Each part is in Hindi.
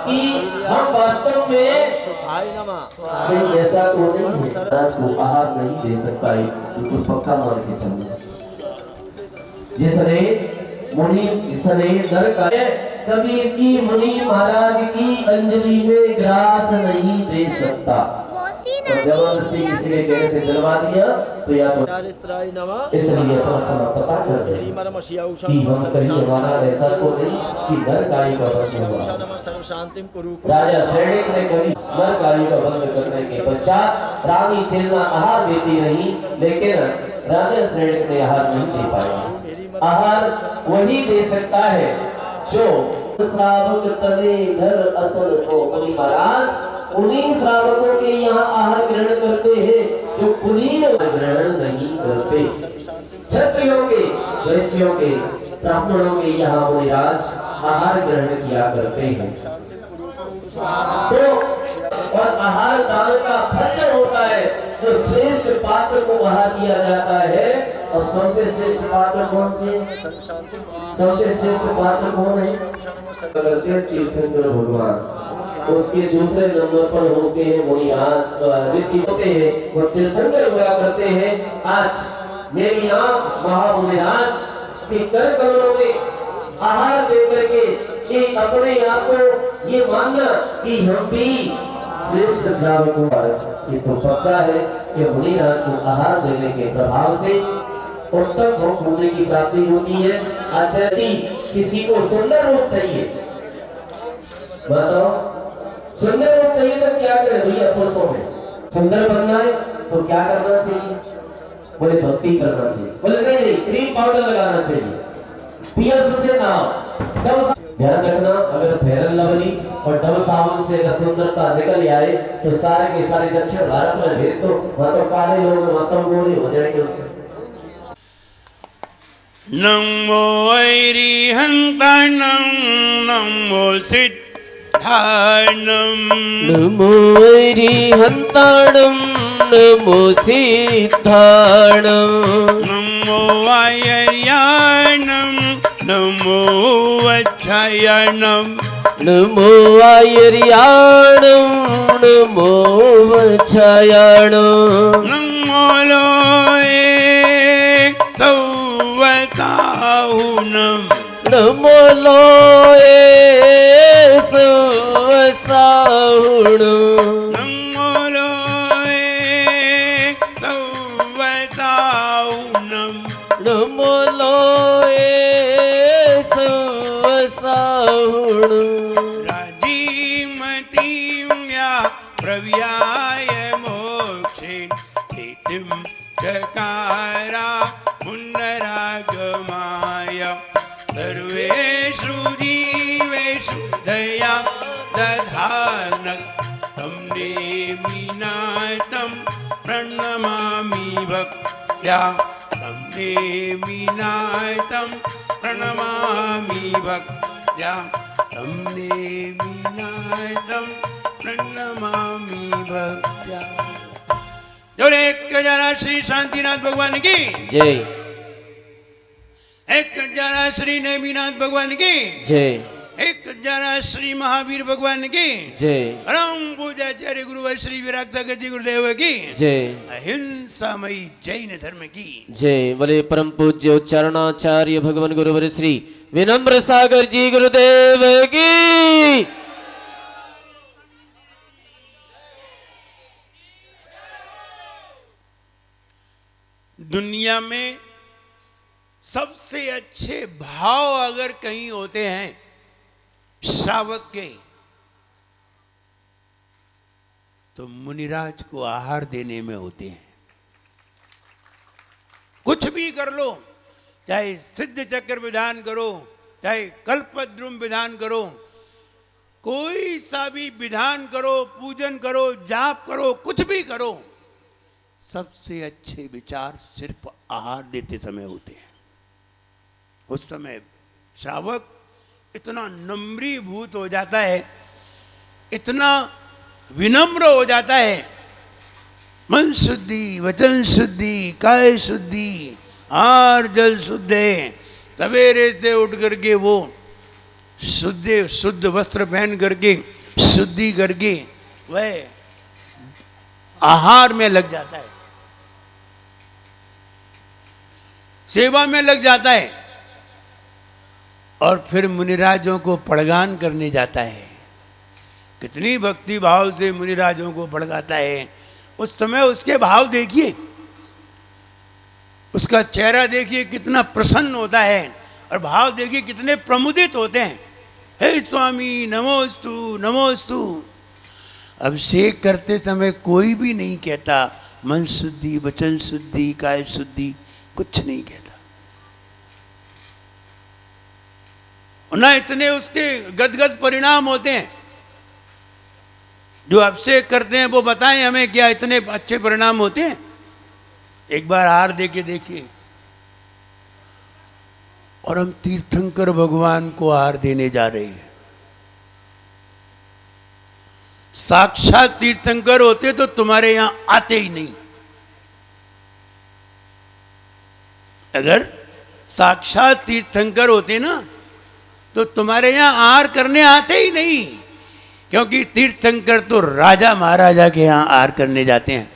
कि हम वास्तव में ऐसा तो नहीं है, राज को आहार नहीं दे सकता है, बिल्कुल पक्का मान के चलना। जिसने नर का कबीर की मुनि महाराज की अंजलि में ग्रास नहीं दे सकता, और जबरदस्ती किसी के कहने से दिलवा दिया तो या तो इसलिए तो हम पता कर दे कि हम कहीं हमारा ऐसा तो नहीं कि नर गाय का वध हुआ। राजा श्रेणिक ने कभी नर गाय का वध करने के पश्चात रानी चिल्ला आहार देती रही, लेकिन राजा श्रेणिक ने आहार नहीं दे पाया। आहार वही दे सकता है जो श्रावक तले घर असल को मुनि महाराज उन्हीं श्रावकों के यहाँ आहार ग्रहण करते हैं जो कुलीन ग्रहण नहीं करते। क्षत्रियों के, वैश्यों के, ब्राह्मणों के यहाँ मुनिराज आहार ग्रहण किया करते हैं। तो और आहार दान का फल होता है जो श्रेष्ठ पात्र को आहार दिया जाता है। और सबसे श्रेष्ठ पात्र कौन से? सबसे श्रेष्ठ पात्र कौन है? तीर्थंकर भगवान। उसके दूसरे नंबर पर होते हैं मुनिराज, होते हैं वो तीर्थंकर हुआ करते हैं। आज मेरी नाम महामुनिराज के कर कमलों में आहार दे करके एक अपने आप को ये मानना कि हम भी श्रेष्ठ श्रावकों पर, ये तो पक्का है कि मुनिराज को आहार देने के प्रभाव से उत्तम भोग होने की प्राप्ति होती है। अच्छा, यदि किसी को सुंदर रूप चाहिए, बताओ सुंदर रूप चाहिए तो क्या करें भैया? पुरुषों में सुंदर बनना है तो क्या करना चाहिए? बोले भक्ति करना चाहिए। बोले नहीं, क्रीम पाउडर लगाना चाहिए, पियर्स से ना। ध्यान रखना, अगर फेयर लवली और डव साबुन से अगर सुंदरता निकल आए तो सारे के सारे दक्षिण भारत में भेज दो, वहां तो काले लोग मौसम गोरे हो जाएंगे उससे। नमो अरिहंताणं नमो सिद्धाणं नमो अरिहंताणं नमो सिद्धाणं नमो आयर्याणं नमो वच्छायणं नमो आयर्याणं नमो वच्छायणं नमो लोये सौवताहुनं नमो लोये सवसाहुणं नमो लोये सौवताहुनं नमो लोये सवसाहुणं राजीमतीं या प्रव्याय मोक्षेण स्थितिं चकारा पुनरागमाय सर्वेषु जीवेषु दया दधानः तं नेमिनाथं प्रणमामि भक्त्या तं नेमिनाथं प्रणमामि भक्त्या तं नेमिनाथं प्रणमामि भक्त्या। जो एक जरा श्री शांतिनाथ भगवान की जय, एक जरा श्री नेमिनाथ भगवान की जय, एक जरा श्री महावीर भगवान की जय, परम पूज्याचार्य गुरु श्री विराट जी गुरुदेव की जय, अहिंसामयी जैन धर्म की जय। बोले परम पूज्य उच्चारणाचार्य भगवान गुरुवर श्री विनम्र सागर जी गुरुदेव की। दुनिया में सबसे अच्छे भाव अगर कहीं होते हैं श्रावक के, तो मुनिराज को आहार देने में होते हैं। कुछ भी कर लो, चाहे सिद्ध चक्र विधान करो, चाहे कल्पद्रुम विधान करो, कोई सा भी विधान करो, पूजन करो, जाप करो, कुछ भी करो, सबसे अच्छे विचार सिर्फ आहार देते समय होते हैं। उस समय श्रावक इतना नम्रीभूत हो जाता है, इतना विनम्र हो जाता है, मन शुद्धि, वचन शुद्धि, काय शुद्धि, आहार जल शुद्ध है। सवेरे से उठ करके वो शुद्ध वस्त्र पहन करके शुद्धि करके वह आहार में लग जाता है, सेवा में लग जाता है और फिर मुनिराजों को पड़गान करने जाता है। कितनी भक्ति भाव से मुनिराजों को पड़गाता है। उस समय उसके भाव देखिए, उसका चेहरा देखिए कितना प्रसन्न होता है और भाव देखिए कितने प्रमुदित होते हैं। हे स्वामी नमोस्तु नमोस्तु। अभिषेक करते समय कोई भी नहीं कहता मन शुद्धि, वचन शुद्धि, काय शुद्धि, कुछ नहीं कहता। ना इतने उसके गदगद परिणाम होते हैं। जो अभिषेक करते हैं वो बताएं हमें, क्या इतने अच्छे परिणाम होते हैं? एक बार हार दे के देखिए। और हम तीर्थंकर भगवान को हार देने जा रहे हैं। साक्षात तीर्थंकर होते तो तुम्हारे यहां आते ही नहीं। अगर साक्षात तीर्थंकर होते ना तो तुम्हारे यहां आहार करने आते ही नहीं, क्योंकि तीर्थंकर तो राजा महाराजा के यहां आहार करने जाते हैं,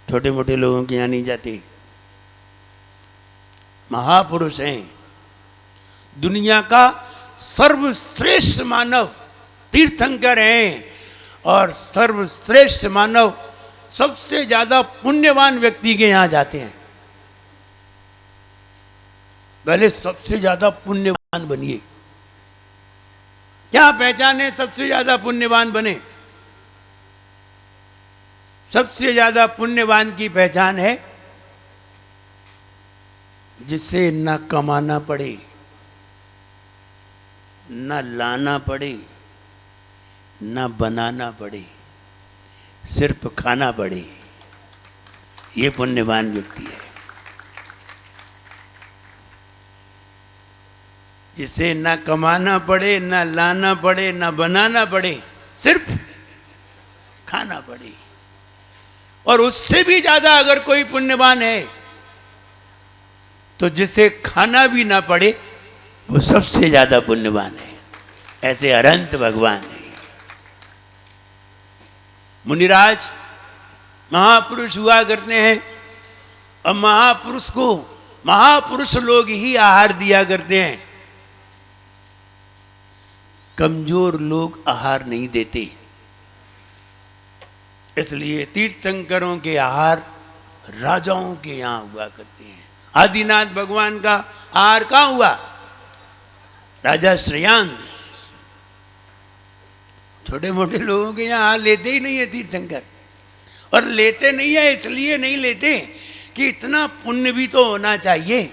छोटे मोटे लोगों के यहां नहीं जाते। महापुरुष हैं। दुनिया का सर्वश्रेष्ठ मानव तीर्थंकर हैं और सर्वश्रेष्ठ मानव सबसे ज्यादा पुण्यवान व्यक्ति के यहां जाते हैं। पहले सबसे ज्यादा पुण्यवान बनिए। क्या पहचान है सबसे ज्यादा पुण्यवान बने? सबसे ज्यादा पुण्यवान की पहचान है जिसे न कमाना पड़े, न लाना पड़े, न बनाना पड़े, सिर्फ खाना पड़े। ये पुण्यवान व्यक्ति है। जिसे न कमाना पड़े, न लाना पड़े, न बनाना पड़े, सिर्फ खाना पड़े। और उससे भी ज्यादा अगर कोई पुण्यवान है तो जिसे खाना भी ना पड़े वो सबसे ज्यादा पुण्यवान है। ऐसे अनंत भगवान है। मुनिराज महापुरुष हुआ करते हैं और महापुरुष को महापुरुष लोग ही आहार दिया करते हैं। कमजोर लोग आहार नहीं देते। इसलिए तीर्थंकरों के आहार राजाओं के यहां हुआ करते हैं। आदिनाथ भगवान का आहार कहां हुआ? राजा श्रेयांश। छोटे मोटे लोगों के यहां आहार लेते ही नहीं है तीर्थंकर। और लेते नहीं है इसलिए नहीं लेते कि इतना पुण्य भी तो होना चाहिए।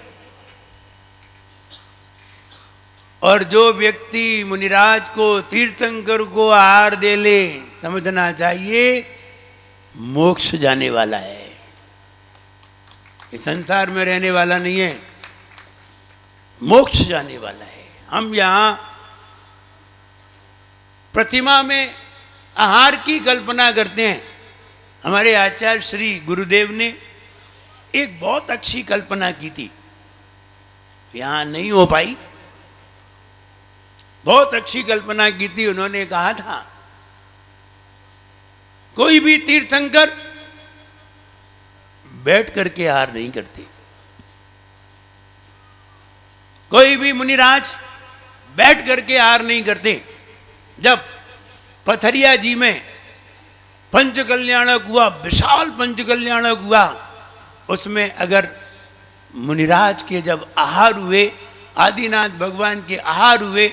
और जो व्यक्ति मुनिराज को तीर्थंकर को आहार दे ले, समझना चाहिए मोक्ष जाने वाला है। इस संसार में रहने वाला नहीं है, मोक्ष जाने वाला है। हम यहां प्रतिमा में आहार की कल्पना करते हैं। हमारे आचार्य श्री गुरुदेव ने एक बहुत अच्छी कल्पना की थी, यहां नहीं हो पाई। बहुत अच्छी कल्पना की थी। उन्होंने कहा था कोई भी तीर्थंकर बैठ करके आहार नहीं करते। कोई भी मुनिराज बैठ करके आहार नहीं करते। जब पथरिया जी में पंचकल्याणक हुआ, विशाल पंचकल्याणक हुआ, उसमें अगर मुनिराज के जब आहार हुए, आदिनाथ भगवान के आहार हुए,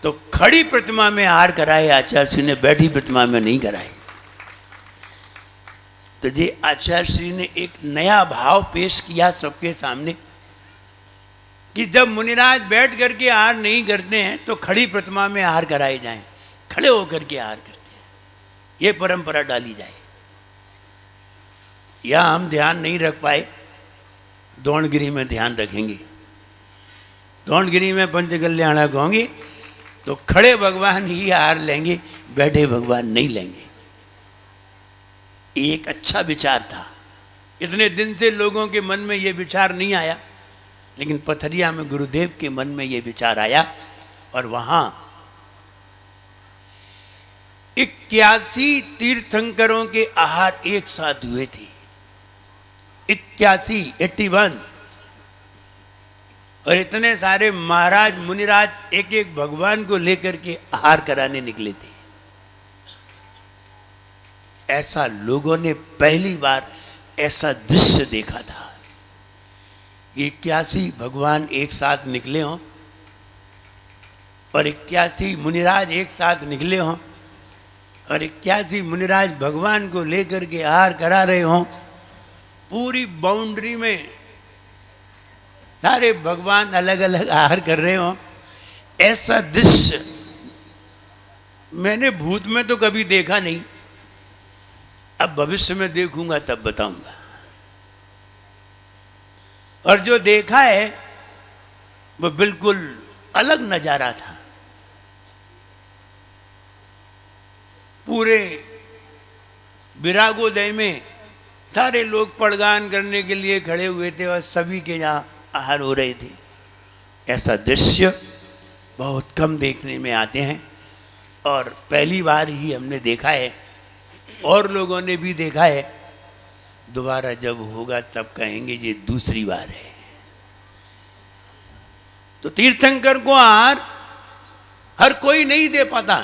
तो खड़ी प्रतिमा में आहार कराए आचार्य श्री ने, बैठी प्रतिमा में नहीं कराए। तो ये आचार्य श्री ने एक नया भाव पेश किया सबके सामने कि जब मुनिराज बैठ करके आहार नहीं करते हैं तो खड़ी प्रतिमा में आहार कराए जाएं, खड़े होकर के आहार करते हैं। ये परंपरा डाली जाए। या हम ध्यान नहीं रख पाए, द्रोणगिरी में ध्यान रखेंगे। द्रोणगिरी में पंचकल्याणक होंगे तो खड़े भगवान ही आहार लेंगे, बैठे भगवान नहीं लेंगे। एक अच्छा विचार था। इतने दिन से लोगों के मन में यह विचार नहीं आया, लेकिन पथरिया में गुरुदेव के मन में यह विचार आया और वहां 81 तीर्थंकरों के आहार एक साथ हुए थे। 81 और इतने सारे महाराज मुनिराज एक एक भगवान को लेकर के आहार कराने निकले थे। ऐसा लोगों ने पहली बार ऐसा दृश्य देखा था। 81 भगवान एक साथ निकले हों और 81 मुनिराज एक साथ निकले हों और 81 मुनिराज भगवान को लेकर के आहार करा रहे हों। पूरी बाउंड्री में सारे भगवान अलग अलग आहार कर रहे हों। ऐसा दृश्य मैंने भूत में तो कभी देखा नहीं, अब भविष्य में देखूंगा तब बताऊंगा। और जो देखा है वो बिल्कुल अलग नजारा था। पूरे विरागोदय में सारे लोग पड़गान करने के लिए खड़े हुए थे और सभी के यहाँ आहार हो रहे थे। ऐसा दृश्य बहुत कम देखने में आते हैं और पहली बार ही हमने देखा है और लोगों ने भी देखा है। दोबारा जब होगा तब कहेंगे ये दूसरी बार है। तो तीर्थंकर को आहार हर कोई नहीं दे पाता।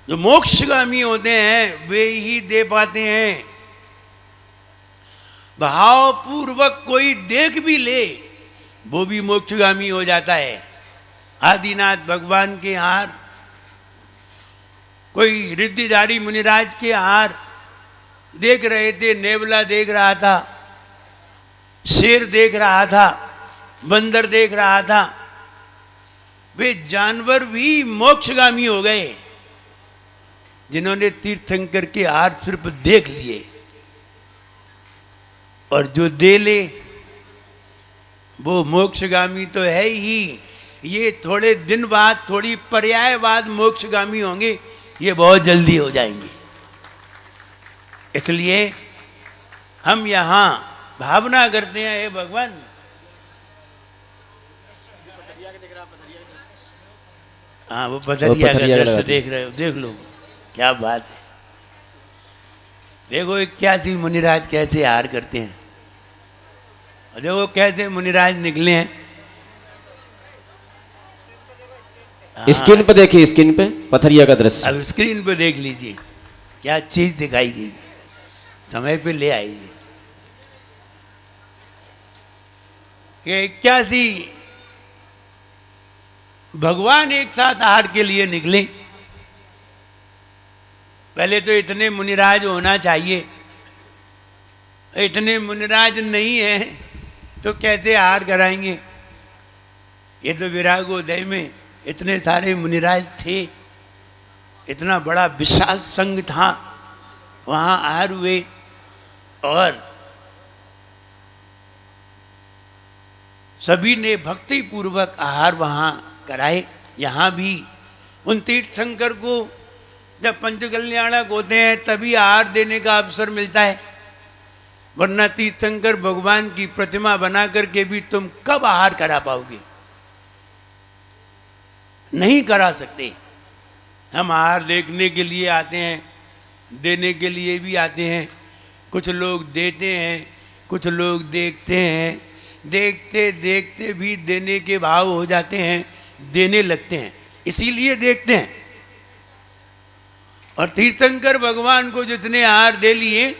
जो मोक्षगामी होते हैं वे ही दे पाते हैं। भावपूर्वक कोई देख भी ले वो भी मोक्षगामी हो जाता है। आदिनाथ भगवान के आहार, कोई रिद्धिधारी मुनिराज के आहार देख रहे थे। नेवला देख रहा था, शेर देख रहा था, बंदर देख रहा था। वे जानवर भी मोक्षगामी हो गए जिन्होंने तीर्थंकर के आहार सिर्फ देख लिए। और जो दे ले वो मोक्षगामी तो है ही। ये थोड़े दिन बाद, थोड़ी पर्याय बाद मोक्षगामी होंगे, ये बहुत जल्दी हो जाएंगे। इसलिए हम यहाँ भावना करते हैं, हे भगवान, हाँ वो पथरिया का दृश्य देख रहे हो, देख लो क्या बात है। देखो 81 मुनिराज कैसे आहार करते हैं और देखो कैसे मुनिराज निकले हैं। स्क्रीन पे देखिए, स्क्रीन पे पथरिया का दृश्य। अब स्क्रीन पे देख लीजिए क्या चीज दिखाई दी, समय पे ले आइए। ये 81 भगवान एक साथ आहार के लिए निकले। पहले तो इतने मुनिराज होना चाहिए, इतने मुनिराज नहीं है तो कैसे आहार कराएंगे। ये तो विरागोदय में इतने सारे मुनिराज थे, इतना बड़ा विशाल संघ था, वहाँ आहार हुए। और सभी ने भक्ति पूर्वक आहार वहाँ कराए। यहाँ भी उन तीर्थंकर को जब पंचकल्याणक होते हैं तभी आहार देने का अवसर मिलता है, वरना तीर्थंकर भगवान की प्रतिमा बना करके भी तुम कब आहार करा पाओगे, नहीं करा सकते। हम आहार देखने के लिए आते हैं, देने के लिए भी आते हैं। कुछ लोग देते हैं, कुछ लोग देखते हैं, देखते देखते भी देने के भाव हो जाते हैं, देने लगते हैं, इसीलिए देखते हैं। और तीर्थंकर भगवान को जितने आहार दे लिए,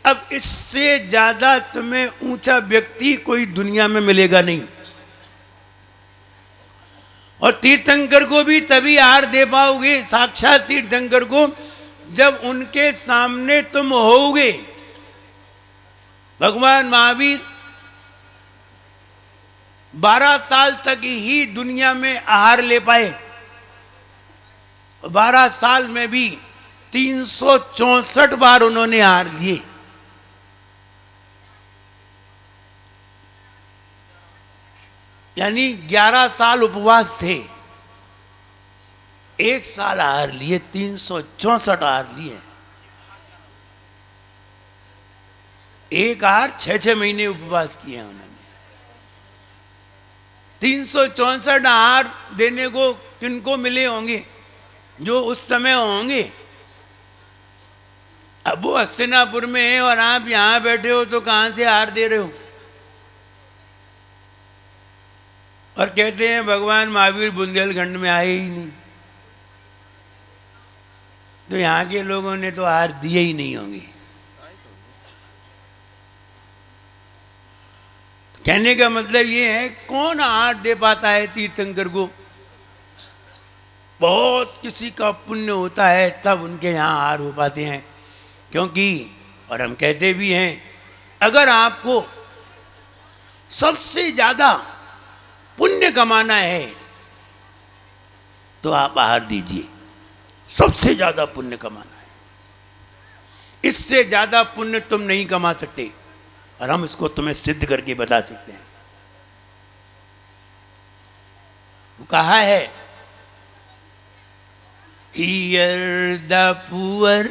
अब इससे ज्यादा तुम्हें ऊंचा व्यक्ति कोई दुनिया में मिलेगा नहीं। और तीर्थंकर को भी तभी आहार दे पाओगे, साक्षात तीर्थंकर को, जब उनके सामने तुम होगे। भगवान महावीर 12 साल तक ही दुनिया में आहार ले पाए। 12 साल में भी 364 बार उन्होंने आहार लिए। यानी 11 साल उपवास थे, 1 साल आहार लिए, 364 आहार लिए। एक आहार 6-6 महीने उपवास किए उन्होंने। 364 आहार देने को किनको मिले होंगे, जो उस समय होंगे अब वो हस्तिनापुर में है और आप यहां बैठे हो तो कहां से हार दे रहे हो? और कहते हैं भगवान महावीर बुंदेलखंड में आए ही नहीं, तो यहां के लोगों ने तो हार दिए ही नहीं होंगे। कहने का मतलब ये है, कौन हार दे पाता है तीर्थंकर को? बहुत किसी का पुण्य होता है तब उनके यहाँ हार हो पाते हैं। क्योंकि, और हम कहते भी हैं, अगर आपको सबसे ज्यादा पुण्य कमाना है तो आप आहार दीजिए। सबसे ज्यादा पुण्य कमाना है, इससे ज्यादा पुण्य तुम नहीं कमा सकते, और हम इसको तुम्हें सिद्ध करके बता सकते हैं। वो कहा है, Hear the poor,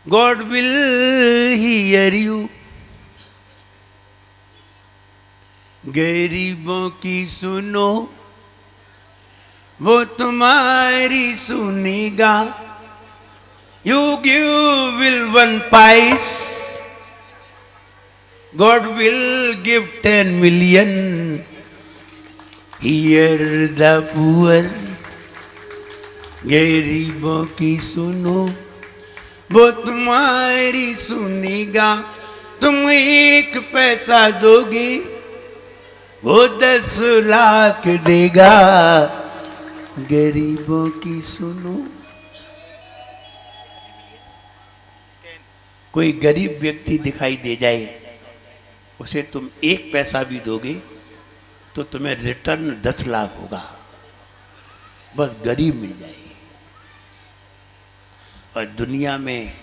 God will hear you. गरीबों की सुनो, वो तुम्हारी सुनेगा। You give will 1 pice, God will give 10 million. Hear the poor, गरीबों की सुनो, वो तुम्हारी सुनेगा। तुम 1 पैसा दोगे, वो 10 लाख देगा। गरीबों की सुनो। कोई गरीब व्यक्ति दिखाई दे जाए, उसे तुम 1 पैसा भी दोगे तो तुम्हें रिटर्न 10 लाख होगा। बस गरीब मिल जाए। और दुनिया में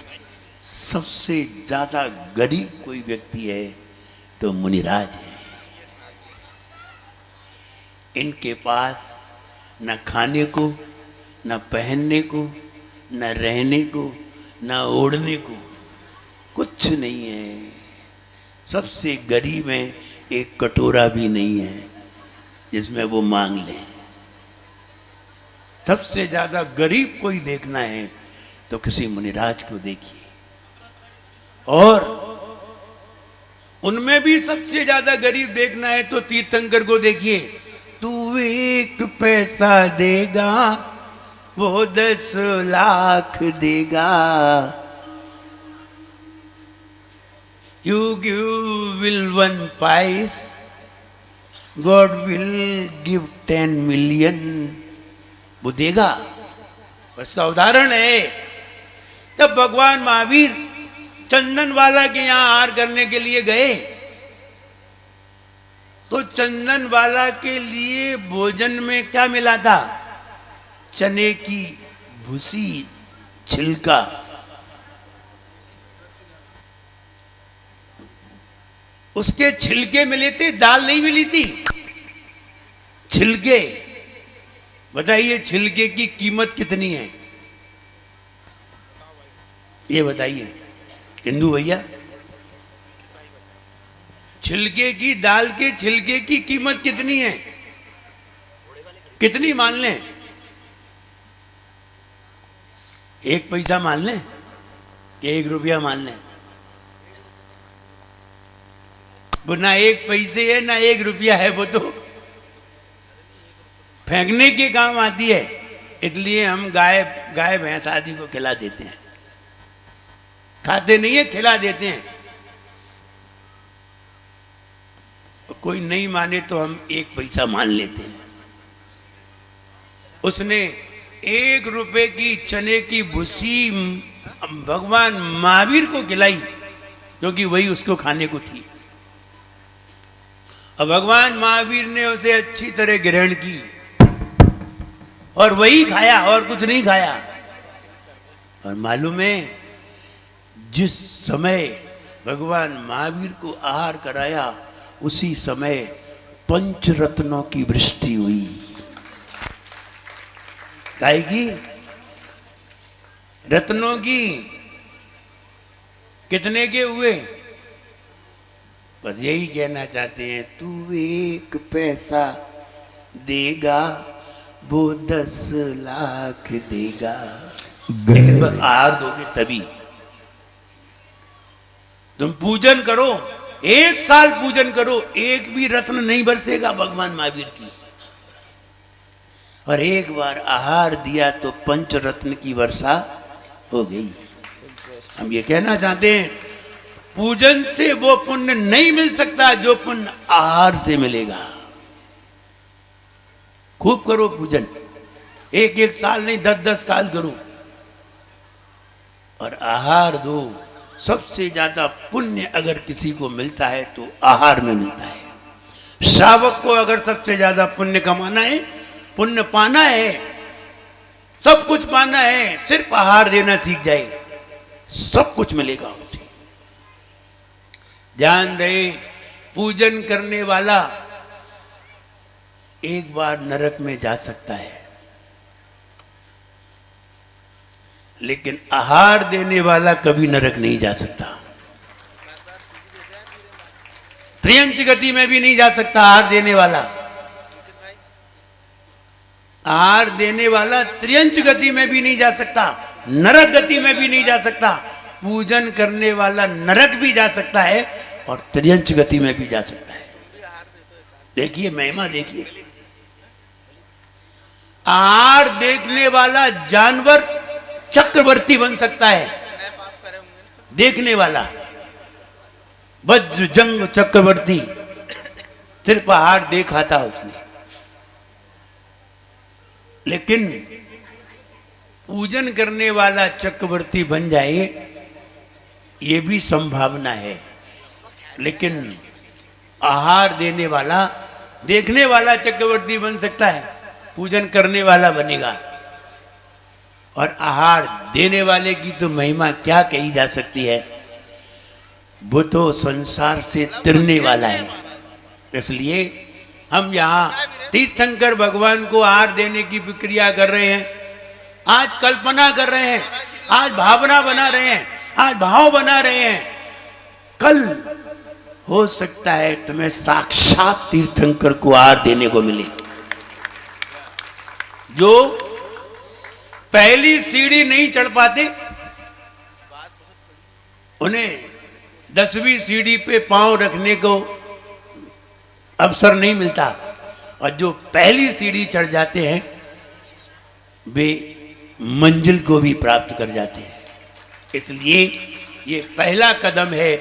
सबसे ज्यादा गरीब कोई व्यक्ति है तो मुनिराज है। इनके पास न खाने को, न पहनने को, न रहने को, न ओढ़ने को कुछ नहीं है। सबसे गरीब है, एक कटोरा भी नहीं है जिसमें वो मांग ले। सबसे ज्यादा गरीब कोई देखना है तो किसी मुनिराज को देखिए, और उनमें भी सबसे ज्यादा गरीब देखना है तो तीर्थंकर को देखिए। तू 1 पैसा देगा, वो 10 लाख देगा। You give will 1 pice, God will give 10 million. वो देगा। उसका उदाहरण है, तब भगवान महावीर चंदनवाला के यहां हार करने के लिए गए, तो चंदनवाला के लिए भोजन में क्या मिला था? चने की भूसी, छिलका। उसके छिलके मिले थे, दाल नहीं मिली थी। छिलके। बताइए छिलके की कीमत कितनी है? ये बताइए हिंदू भैया, छिलके की, दाल के छिलके की कीमत कितनी है? कितनी मान लें? 1 पैसा मान लें कि 1 रुपया मान लें? वो ना 1 पैसे है ना 1 रुपया है, वो तो फेंकने के काम आती है। इसलिए हम गाय भैंस आदि को खिला देते हैं। खाते नहीं है, खिला देते हैं। कोई नहीं माने तो हम 1 पैसा मान लेते हैं। उसने 1 रुपए की चने की भूसी भगवान महावीर को खिलाई, क्योंकि वही उसको खाने को थी। और भगवान महावीर ने उसे अच्छी तरह ग्रहण की और वही खाया, और कुछ नहीं खाया। और मालूम है, जिस समय भगवान महावीर को आहार कराया, उसी समय 5 रत्नों की वृष्टि हुई। काहे की? रत्नों की। कितने के हुए? बस यही कहना चाहते हैं, तू 1 पैसा देगा, वो 10 लाख देगा। लेकिन बस आहार दोगे तभी। तुम पूजन करो, 1 साल पूजन करो, एक भी रत्न नहीं बरसेगा भगवान महावीर की। और एक बार आहार दिया तो पंच रत्न की वर्षा हो गई। हम ये कहना चाहते हैं, पूजन से वो पुण्य नहीं मिल सकता जो पुण्य आहार से मिलेगा। खूब करो पूजन, 1-1 साल नहीं 10-10 साल करो और आहार दो। सबसे ज्यादा पुण्य अगर किसी को मिलता है तो आहार में मिलता है। श्रावक को अगर सबसे ज्यादा पुण्य कमाना है, पुण्य पाना है, सब कुछ पाना है, सिर्फ आहार देना सीख जाए, सब कुछ मिलेगा उसे। ध्यान रहे, पूजन करने वाला एक बार नरक में जा सकता है, लेकिन आहार देने वाला कभी नरक नहीं जा सकता। त्रियंच गति में भी नहीं जा सकता आहार देने वाला। आहार देने वाला त्रियंच गति में भी नहीं जा सकता, नरक गति में भी नहीं जा सकता। पूजन करने वाला नरक भी जा सकता है और त्रियंच गति में भी जा सकता है। देखिए महिमा, देखिए आहार देखने वाला जानवर चक्रवर्ती बन सकता है। देखने वाला वज्र जंग चक्रवर्ती, सिर्फ आहार देखा था उसने। लेकिन पूजन करने वाला चक्रवर्ती बन जाए ये भी संभावना है। लेकिन आहार देने वाला, देखने वाला चक्रवर्ती बन सकता है, पूजन करने वाला बनेगा। और आहार देने वाले की तो महिमा क्या कही जा सकती है, वो तो संसार से तिरने वाला है। इसलिए हम यहाँ तीर्थंकर भगवान को आहार देने की प्रक्रिया कर रहे हैं। आज कल्पना कर रहे हैं, आज भावना बना रहे हैं, आज भाव बना रहे हैं। कल हो सकता है तुम्हें साक्षात तीर्थंकर को आहार देने को मिले। जो पहली सीढ़ी नहीं चढ़ पाते उन्हें 10वीं सीढ़ी पे पांव रखने को अवसर नहीं मिलता, और जो पहली सीढ़ी चढ़ जाते हैं वे मंजिल को भी प्राप्त कर जाते हैं। इसलिए ये पहला कदम है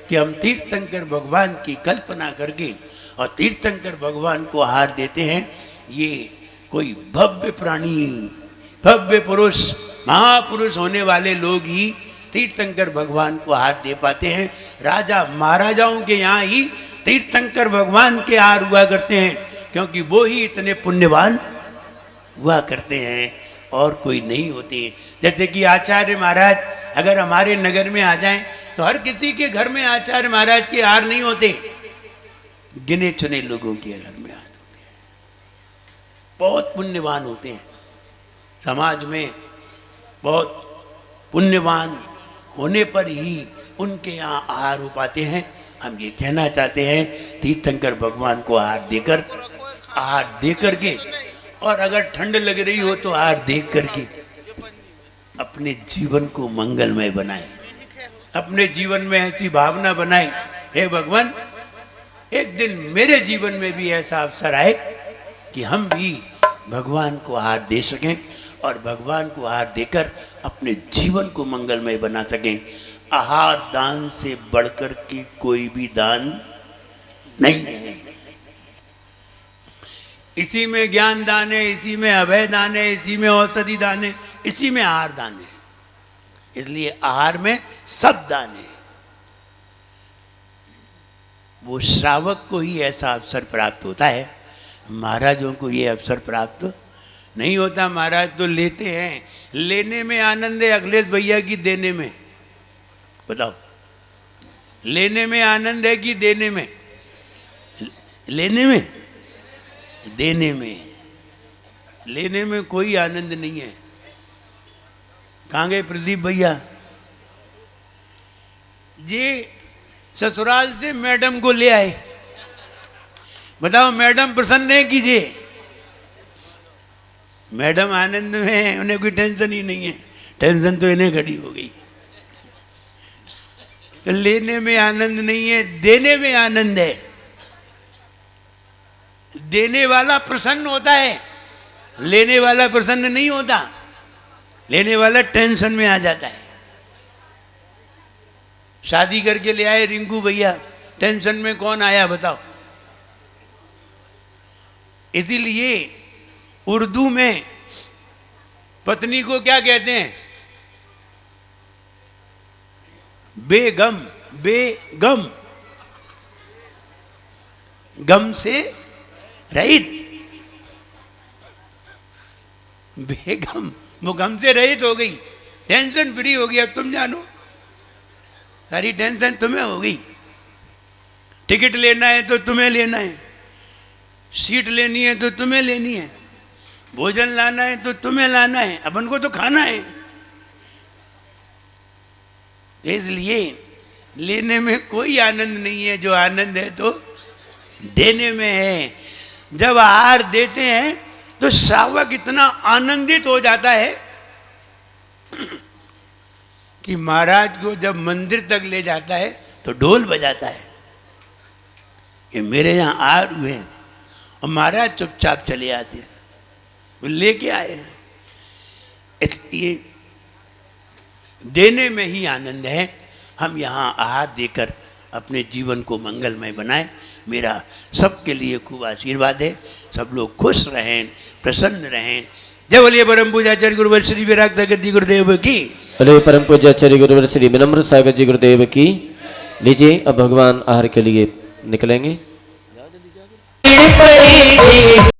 कि हम तीर्थंकर भगवान की कल्पना करके और तीर्थंकर भगवान को आहार देते हैं। ये कोई भव्य प्राणी, भव्य पुरुष, महापुरुष होने वाले लोग ही तीर्थंकर भगवान को आहार दे पाते हैं। राजा महाराजाओं के यहाँ ही तीर्थंकर भगवान के आहार हुआ करते हैं, क्योंकि वो ही इतने पुण्यवान हुआ करते हैं और कोई नहीं होते। जैसे कि आचार्य महाराज अगर हमारे नगर में आ जाएं तो हर किसी के घर में आचार्य महाराज के आहार नहीं होते, गिने चुने लोगों के घर में आहार होते हैं। बहुत पुण्यवान होते हैं, समाज में बहुत पुण्यवान होने पर ही उनके यहाँ आहार हो पाते हैं। हम ये कहना चाहते हैं, तीर्थंकर भगवान को आहार दे करके, और अगर ठंड लग रही हो तो आहार देख करके अपने जीवन को मंगलमय बनाए, अपने जीवन में ऐसी भावना बनाए, हे भगवान एक दिन मेरे जीवन में भी ऐसा अवसर आए कि हम भी भगवान को आहार दे सकें और भगवान को आहार देकर अपने जीवन को मंगलमय बना सकें। आहार दान से बढ़कर के कोई भी दान नहीं है। इसी में ज्ञान दान है, इसी में अभय दान है, इसी में औषधि दान है, इसी में आहार दान है। इसलिए आहार में सब दान है। वो श्रावक को ही ऐसा अवसर प्राप्त होता है, महाराजों को ये अवसर प्राप्त नहीं होता। महाराज तो लेते हैं, लेने में आनंद है अखिलेश भैया की देने में। बताओ, लेने में आनंद है कि देने में? लेने में, देने में, लेने में कोई आनंद नहीं है। कहाँ गए प्रदीप भैया? ये ससुराल से मैडम को ले आए, बताओ मैडम प्रसन्न है कीजिए। मैडम आनंद में है, उन्हें कोई टेंशन ही नहीं है। टेंशन तो इन्हें घड़ी हो गई। तो लेने में आनंद नहीं है, देने में आनंद है। देने वाला प्रसन्न होता है, लेने वाला प्रसन्न नहीं होता। लेने वाला टेंशन में आ जाता है। शादी करके ले आए रिंकू भैया, टेंशन में कौन आया बताओ। इसीलिए उर्दू में पत्नी को क्या कहते हैं? बेगम। बेगम, गम से रहित। बेगम, वो गम से रहित हो गई, टेंशन फ्री हो गई। अब तुम जानो, सारी टेंशन तुम्हें हो गई। टिकट लेना है तो तुम्हें लेना है, सीट लेनी है तो तुम्हें लेनी है, भोजन लाना है तो तुम्हें लाना है, अपन को तो खाना है। इसलिए लेने में कोई आनंद नहीं है, जो आनंद है तो देने में है। जब आहार देते हैं तो श्रावक इतना आनंदित हो जाता है कि महाराज को जब मंदिर तक ले जाता है तो ढोल बजाता है कि मेरे यहाँ आहार हुए हैं, और महाराज चुपचाप चले आते हैं, वो लेके आए हैं। इसलिए देने में ही आनंद है। हम यहाँ आहार देकर अपने जीवन को मंगलमय बनाएं। मेरा सबके लिए खूब आशीर्वाद है। सब लोग खुश रहें, प्रसन्न रहें। जय बोलिए परम पूज्याचार्य गुरुवर श्री विराग सागर जी गुरुदेव की। बोले परम पूज्याचार्य गुरुवर श्री विनम्र सागर जी गुरुदेव की। लीजिए अब भगवान आहार के लिए निकलेंगे।